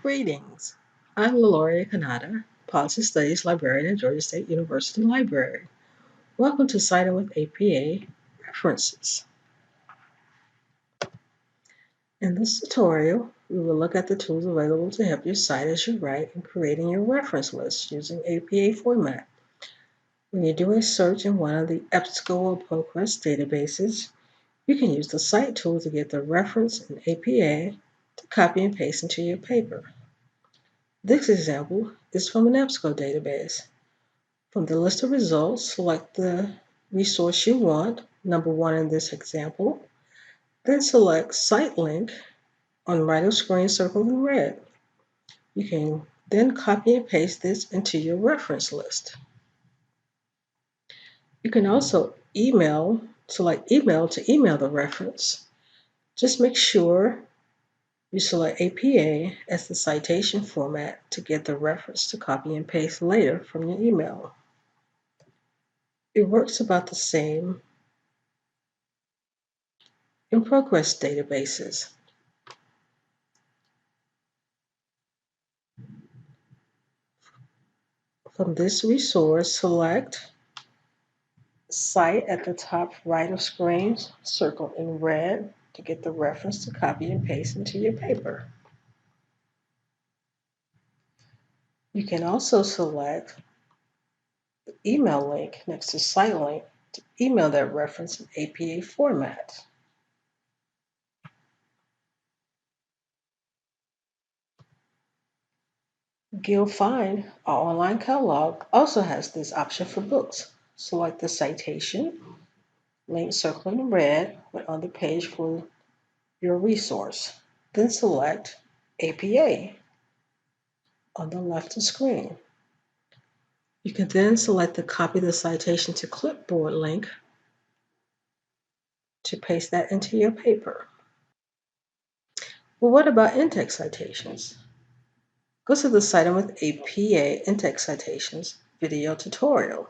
Greetings. I'm Laloria Kanata, Policy Studies Librarian at Georgia State University Library. Welcome to Citing with APA References. In this tutorial, we will look at the tools available to help you cite as you write in creating your reference list using APA format. When you do a search in one of the EBSCO or ProQuest databases, you can use the Cite tool to get the reference in APA to copy and paste into your paper. This example is from an EBSCO database. From the list of results, select the resource you want, number 1 in this example, then select Cite Link on the right of screen circled in red. You can then copy and paste this into your reference list. You can also select email to email the reference. Just make sure you select APA as the citation format to get the reference to copy and paste later from your email. It works about the same in ProQuest databases. From this resource, select Cite at the top right of screen, circled in red, to get the reference to copy and paste into your paper. You can also select the email link next to Cite link to email that reference in APA format. Find, our online catalog, also has this option for books. Select the citation link circled in red on the page for your resource. Then select APA on the left of screen. You can then select the Copy the Citation to Clipboard link to paste that into your paper. Well, what about in-text citations? Go to the Citing with APA in-text citations video tutorial.